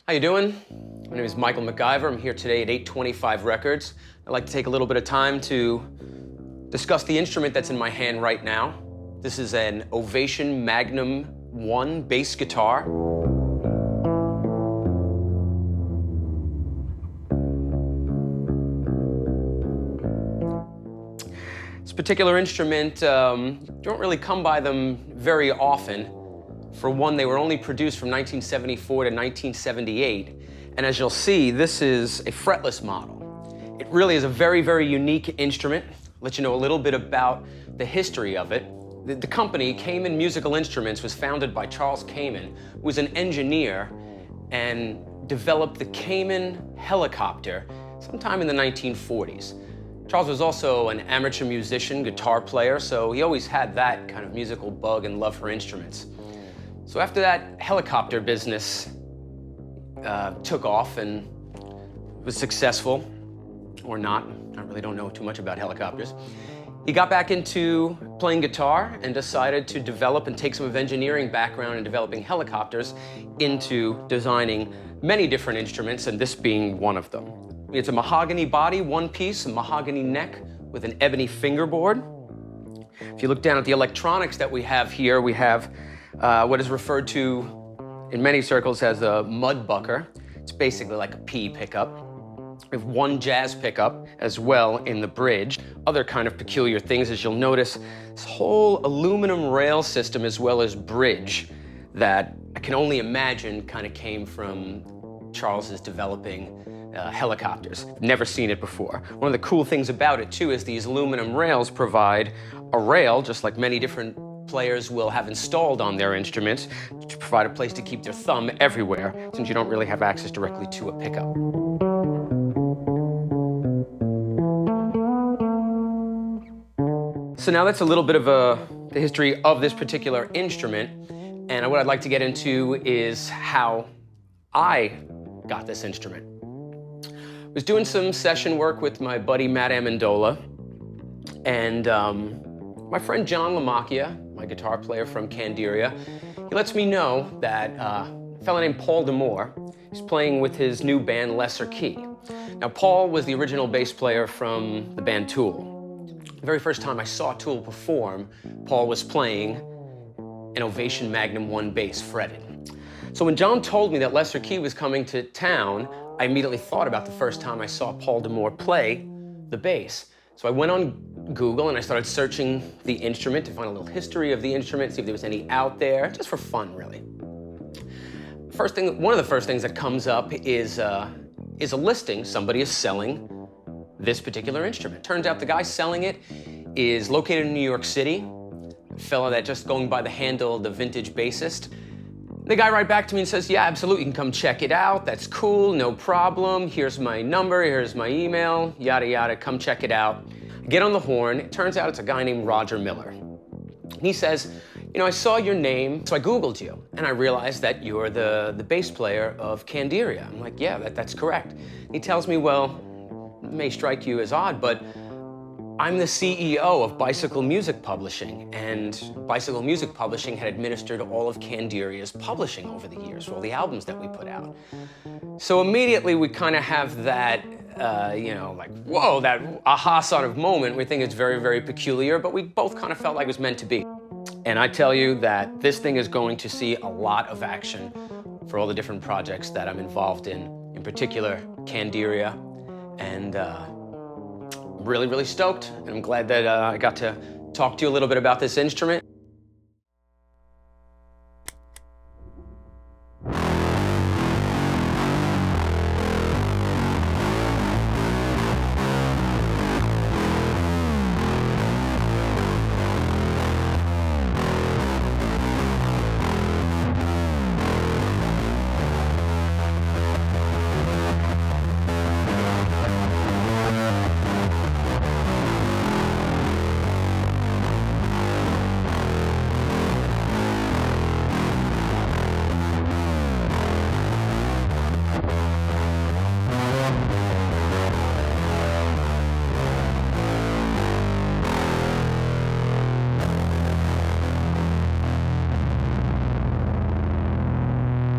How you doing? My name is Michael MacIvor. I'm here today at 825 Records. I'd like to take a little bit of time to discuss the instrument that's in my hand right now. This is an Ovation Magnum 1 bass guitar. This particular instrument, you don't really come by them very often. For one, they were only produced from 1974 to 1978. And as you'll see, this is a fretless model. It really is a very, very unique instrument. I'll let you know a little bit about the history of it. The company, Kamen Musical Instruments, was founded by Charles Kamen, who was an engineer and developed the Kamen helicopter sometime in the 1940s. Charles was also an amateur musician, guitar player, so he always had that kind of musical bug and love for instruments. So after that helicopter business took off and was successful, or not, I really don't know too much about helicopters, he got back into playing guitar and decided to develop and take some of engineering background in developing helicopters into designing many different instruments, and this being one of them. It's a mahogany body, one piece, a mahogany neck with an ebony fingerboard. If you look down at the electronics that we have here, we have what is referred to in many circles as a mudbucker. It's basically like a P pickup. We have one jazz pickup as well in the bridge. Other kind of peculiar things, as you'll notice, this whole aluminum rail system as well as bridge that I can only imagine kind of came from Charles's developing helicopters. Never seen it before. One of the cool things about it too is these aluminum rails provide a rail, just like many different players will have installed on their instruments, to provide a place to keep their thumb everywhere, since you don't really have access directly to a pickup. So now that's a little bit of the history of this particular instrument, and what I'd like to get into is how I got this instrument. I was doing some session work with my buddy Matt Amendola, and my friend John LaMacchia, my guitar player from Candiria, he lets me know that a fellow named Paul D'Amour is playing with his new band Lesser Key. Now, Paul was the original bass player from the band Tool. The very first time I saw Tool perform, Paul was playing an Ovation Magnum 1 bass fretted. So when John told me that Lesser Key was coming to town, I immediately thought about the first time I saw Paul D'Amour play the bass. So I went on Google and I started searching the instrument to find a little history of the instrument, see if there was any out there, just for fun, really. One of the first things that comes up is a listing. Somebody is selling this particular instrument. Turns out the guy selling it is located in New York City, a fellow that just going by the handle The Vintage Bassist. The guy right back to me and says, yeah, absolutely, you can come check it out. That's cool, no problem. Here's my number, here's my email, yada, yada, come check it out. I get on the horn. It turns out it's a guy named Roger Miller. And he says, you know, I saw your name, so I Googled you, and I realized that you're the bass player of Candiria. I'm like, yeah, that's correct. He tells me, well, it may strike you as odd, but I'm the CEO of Bicycle Music Publishing, and Bicycle Music Publishing had administered all of Candiria's publishing over the years for all the albums that we put out. So immediately we kind of have that, you know, like, whoa, that aha sort of moment. We think it's very, very peculiar, but we both kind of felt like it was meant to be. And I tell you that this thing is going to see a lot of action for all the different projects that I'm involved in particular Candiria, and I'm really, really stoked, and I'm glad that I got to talk to you a little bit about this instrument.